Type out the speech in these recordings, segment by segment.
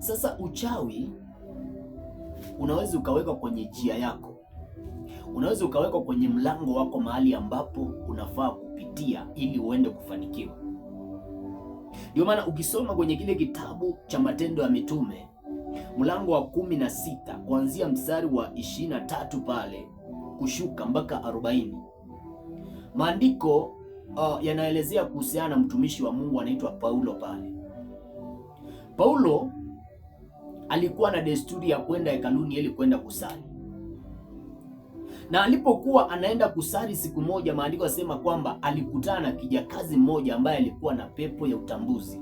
Sasa uchawi unaweza ukawekwa kwenye njia yako, unaweza ukawekwa kwenye mlango wako, mahali ambapo unafaa kupitia ili uende kufanikiwa. Ndio maana ukisoma kwenye kile kitabu cha Matendo ya Mitume mlango wa 16 kuanzia mstari wa 23 pale kushuka mpaka 40, maandiko yanaelezea kuhusiana na mtumishi wa Mungu anaitwa Paulo pale. Paulo alikuwa na desturi ya kwenda hekaluni ili kwenda kusali, na alipokuwa anaenda kusali siku moja, maandiko yasema kwamba alikutana na kijakazi mmoja ambaye alikuwa na pepo ya utambuzi.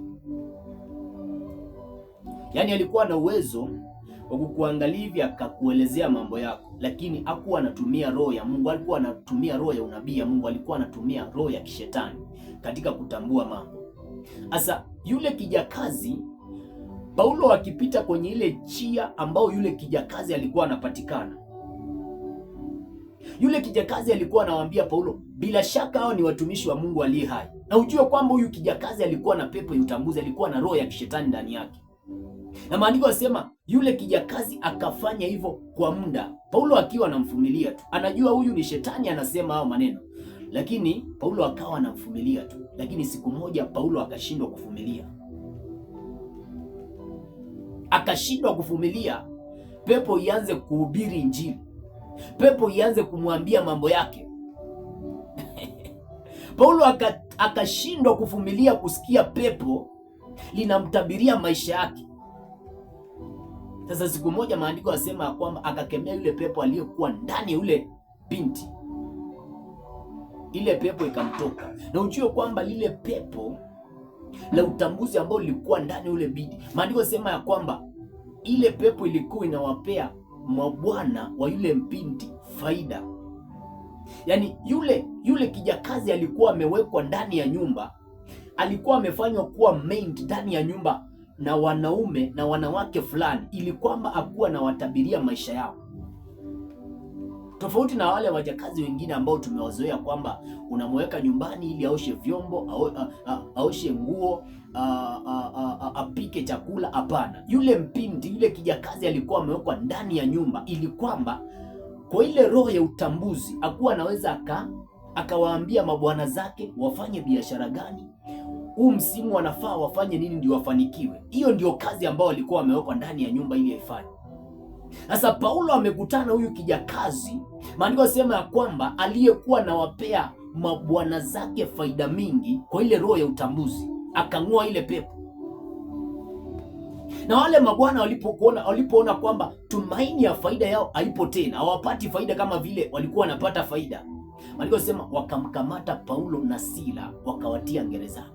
Yaani alikuwa na uwezo wa kukuangalia hivi akakuelezea mambo yako, lakini hakuwa anatumia roho ya Mungu, alikuwa anatumia roho ya unabii ya Mungu, alikuwa anatumia roho ya kishetani katika kutambua mambo. Sasa yule kijakazi, Paulo akipita kwenye ile njia ambao yule kijakazi alikuwa anapatikana, yule kijakazi alikuwa anawaambia Paulo, bila shaka hao ni watumishi wa Mungu aliye hai. Na ujue kwamba huyu kijakazi alikuwa na pepo ya utambuzi, alikuwa na roho ya kishetani ndani yake. Na maandiko yasema yule kijakazi akafanya hivyo kwa muda, Paulo akiwa anamvumilia tu. Anajua huyu ni shetani anasema hao maneno, lakini Paulo akawa anamvumilia tu. Lakini siku moja Paulo akashindwa kuvumilia, akashindwa kuvumilia, pepo ianze kuhubiri Injili, pepo ianze kumwambia mambo yake. Paulo akashindwa kuvumilia kusikia pepo linamtabiria maisha yake. Sasa siku moja maandiko yasema kwamba akakemea yule pepo aliyekuwa ndani ya yule binti, ile pepo ikamtoka. Na ujue kwamba lile pepo la utambuzi ambao lilikuwa ndani ya yule binti, maandiko yasema ya kwamba ile pepo ilikuwa inawapea mabwana wa yule binti faida. Yaani yule kijakazi alikuwa amewekwa ndani ya nyumba, alikuwa amefanywa kuwa maid ndani ya nyumba na wanaume na wanawake fulani, ili kwamba akuwa na watabiria maisha yao, tofauti na wale wajakazi wengine ambao tumewazoea kwamba unamweka nyumbani ili aoshe vyombo, aoshe nguo, apike chakula. Hapana, yule mpindi, yule kijakazi alikuwa amewekwa ndani ya nyumba ili kwamba kwa ile roho ya utambuzi akuwa anaweza akawaambia mabwana zake wafanye biashara gani, huu msimu wanafaa wafanye nini ndio wafanikiwe. Hiyo ndio kazi ambayo walikuwa wamewekwa ndani ya nyumba ili aifanye. Sasa Paulo amekutana huyu kijakazi, maandiko yasema ya kwamba aliyekuwa nawapea mabwana zake faida mingi kwa ile roho ya utambuzi, akang'oa ile pepo. Na wale mabwana walipoona kwamba tumaini ya faida yao haipo tena, hawapati faida kama vile walikuwa wanapata faida, maandiko yasema wakamkamata Paulo na Sila wakawatia gerezani.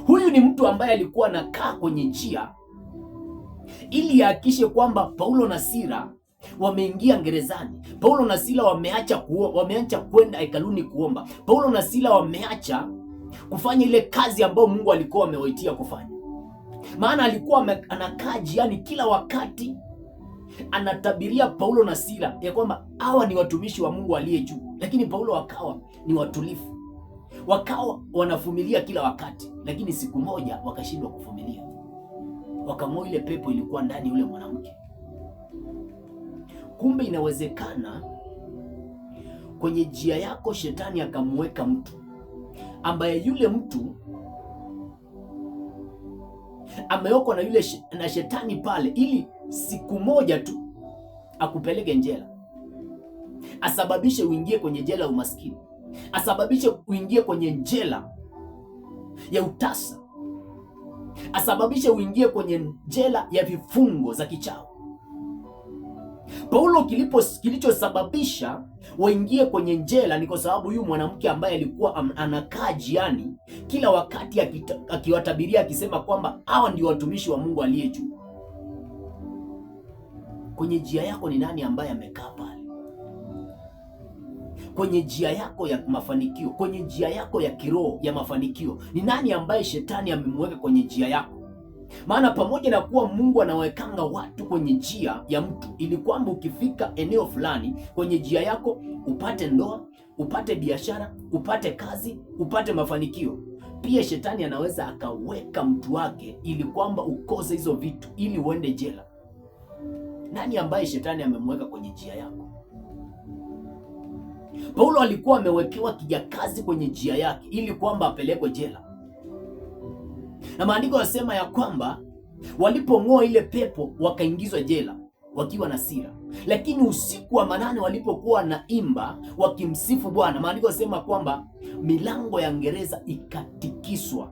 Huyu ni mtu ambaye alikuwa anakaa kwenye njia ili ahakikishe kwamba Paulo na Sila wameingia gerezani. Paulo na Sila wameacha kwenda hekaluni kuomba. Paulo na Sila wameacha kufanya ile kazi ambayo Mungu alikuwa amewaitia kufanya. Maana alikuwa anakaa jiani kila wakati anatabiria Paulo na Sila ya kwamba hawa ni watumishi wa Mungu aliye juu, lakini Paulo wakawa ni watulivu, wakawa wanavumilia kila wakati. Lakini siku moja wakashindwa kuvumilia, wakamwoa ile pepo ilikuwa ndani yule mwanamke. Kumbe inawezekana kwenye njia yako shetani akamweka mtu ambaye yule mtu amewekwa na yule na shetani pale, ili siku moja tu akupeleke njela, asababishe uingie kwenye jela ya umaskini, asababishe uingie kwenye njela ya utasa, asababishe uingie kwenye jela ya vifungo za kichawi. Paulo kilichosababisha waingie kwenye njela ni kwa sababu huyu mwanamke ambaye alikuwa anakaa jiani kila wakati akiwatabiria akisema kwamba hawa ndio watumishi wa Mungu aliye juu. Kwenye njia yako ni nani ambaye amekaa pale? Kwenye njia yako ya mafanikio, kwenye njia yako ya kiroho ya mafanikio, ni nani ambaye shetani amemweka kwenye njia yako? Maana pamoja na kuwa Mungu anawekanga watu kwenye njia ya mtu ili kwamba ukifika eneo fulani kwenye njia yako upate ndoa, upate biashara, upate kazi, upate mafanikio, pia shetani anaweza akaweka mtu wake ili kwamba ukose hizo vitu ili uende jela. Nani ambaye shetani amemweka kwenye njia yako? Paulo alikuwa amewekewa kijakazi kwenye njia yake ili kwamba apelekwe jela, na maandiko yanasema ya kwamba walipong'oa ile pepo wakaingizwa jela wakiwa na sira. Lakini usiku wa manane walipokuwa na imba wakimsifu Bwana, maandiko yanasema kwamba milango ya gereza ikatikiswa.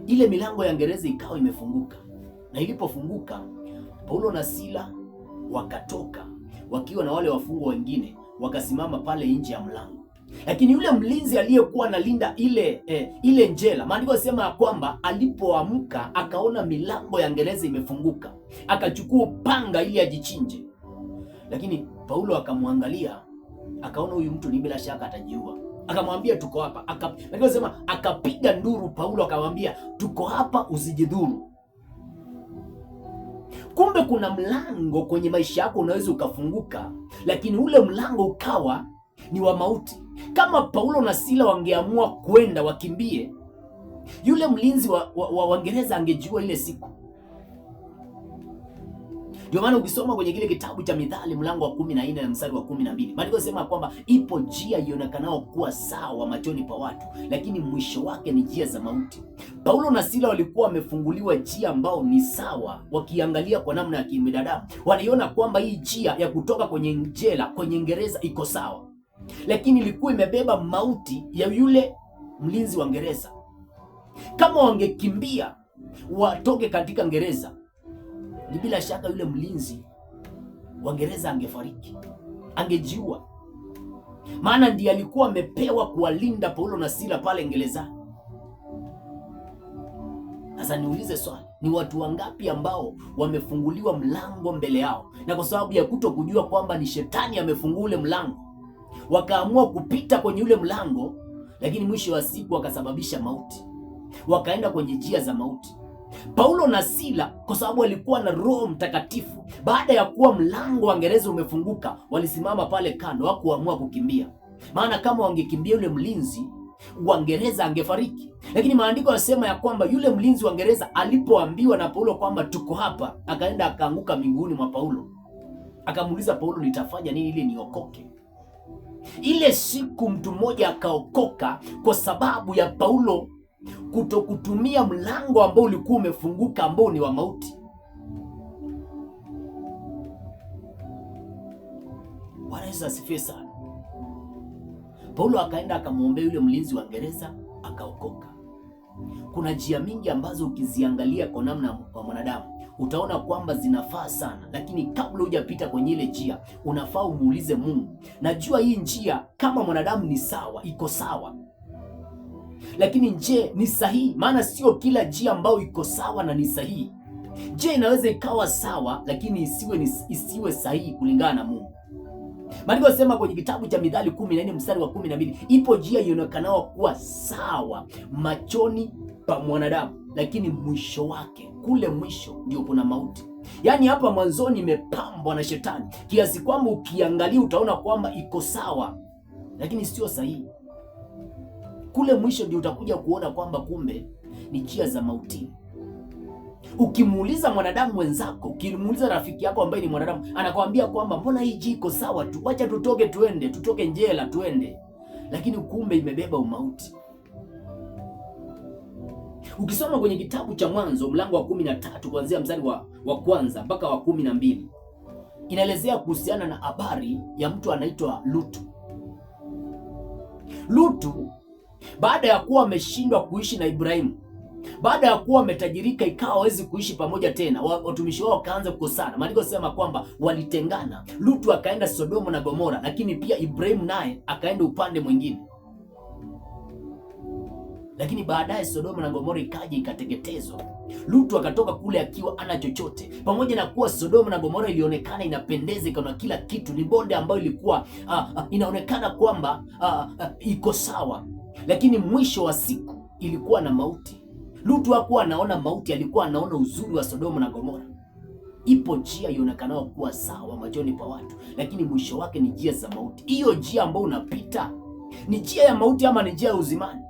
Ile milango ya gereza ikawa imefunguka, na ilipofunguka Paulo na Sila wakatoka wakiwa na wale wafungwa wengine, wakasimama pale nje ya mlango. Lakini yule mlinzi aliyekuwa analinda ile njela, maandiko yanasema ya kwamba alipoamka akaona milango ya gereza imefunguka, akachukua panga ili ajichinje. Lakini Paulo akamwangalia, akaona huyu mtu ni bila shaka atajiua, akamwambia tuko hapa. Maandiko yanasema akapiga nduru Paulo, akamwambia tuko hapa, usijidhuru. Kumbe kuna mlango kwenye maisha yako unaweza ukafunguka, lakini ule mlango ukawa ni wa mauti. Kama Paulo na Sila wangeamua kwenda wakimbie, yule mlinzi wa gereza angejua ile siku. Ndio maana ukisoma kwenye kile kitabu cha Mithali mlango wa 14 na mstari wa 12, maandiko yanasema kwamba ipo njia ionekanao kuwa sawa machoni pa watu, lakini mwisho wake ni njia za mauti. Paulo na Sila walikuwa wamefunguliwa njia ambao ni sawa, wakiangalia kwa namna ya kibinadamu waliona kwamba hii njia ya kutoka kwenye jela, kwenye gereza iko sawa, lakini ilikuwa imebeba mauti ya yule mlinzi wa gereza. Kama wangekimbia watoke katika gereza, ni bila shaka yule mlinzi wa gereza angefariki, angejiua, maana ndiye alikuwa amepewa kuwalinda Paulo na Sila pale gerezani. Sasa niulize swali, ni watu wangapi ambao wamefunguliwa mlango mbele yao, na kwa sababu ya kuto kujua kwamba ni shetani amefungua ule mlango, wakaamua kupita kwenye ule mlango, lakini mwisho wa siku wakasababisha mauti, wakaenda kwenye njia za mauti. Paulo na Sila kwa sababu walikuwa na Roho Mtakatifu, baada ya kuwa mlango wa gereza umefunguka, walisimama pale kando, hawakuamua kukimbia, maana kama wangekimbia yule mlinzi wa gereza angefariki. Lakini maandiko yanasema ya kwamba yule mlinzi wa gereza alipoambiwa na Paulo kwamba tuko hapa, akaenda akaanguka miguuni mwa Paulo, akamuuliza Paulo, nitafanya nini ili niokoke? Ile siku mtu mmoja akaokoka kwa sababu ya Paulo kutokutumia mlango ambao ulikuwa umefunguka, ambao ni wa mauti. Bwana Yesu asifiwe sana. Paulo akaenda akamwombea yule mlinzi wa gereza, akaokoka. Kuna njia mingi ambazo ukiziangalia kwa namna kwa mwanadamu utaona kwamba zinafaa sana, lakini kabla hujapita kwenye ile njia unafaa umuulize Mungu, najua hii njia kama mwanadamu ni sawa, iko sawa, lakini je, ni sahihi? Maana sio kila njia ambayo iko sawa na ni sahihi. Je, inaweza ikawa sawa lakini isiwe sahihi kulingana na Mungu. Maandiko yanasema kwenye kitabu cha Mithali 14 mstari wa 12, ipo njia ionekanao kuwa sawa machoni pa mwanadamu, lakini mwisho wake, kule mwisho ndio kuna mauti. Yaani hapa mwanzoni imepambwa na shetani kiasi kwamba ukiangalia utaona kwamba iko sawa, lakini sio sahihi. Kule mwisho ndio utakuja kuona kwamba kumbe ni njia za mauti. Ukimuuliza mwanadamu wenzako, ukimuuliza rafiki yako ambaye ni mwanadamu, anakuambia kwamba mbona hii njia iko sawa tu, wacha tutoke tuende, tutoke njela tuende, lakini kumbe imebeba umauti. Ukisoma kwenye kitabu cha Mwanzo mlango wa 13 kuanzia mstari wa kwanza mpaka wa 12, inaelezea kuhusiana na habari ya mtu anaitwa Lutu. Lutu baada ya kuwa ameshindwa kuishi na Ibrahimu, baada ya kuwa ametajirika, ikawa hawezi kuishi pamoja tena, watumishi wao wakaanza kukosana. Maandiko yanasema kwamba walitengana. Lutu akaenda Sodoma na Gomora, lakini pia Ibrahimu naye akaenda upande mwingine. Lakini baadaye Sodoma na Gomora ikaja ikateketezwa. Lutu akatoka kule akiwa ana chochote, pamoja na kuwa Sodoma na Gomora ilionekana inapendeza, ikaona kila kitu, ni bonde ambayo ilikuwa inaonekana kwamba iko sawa, lakini mwisho wa siku ilikuwa na mauti. Lutu hakuwa anaona mauti, alikuwa anaona uzuri wa Sodoma na Gomora. Ipo njia ionekanayo kuwa sawa machoni pa watu, lakini mwisho wake ni njia za mauti. Hiyo njia ambayo unapita Ni njia ya mauti ama ni njia ya uzimani?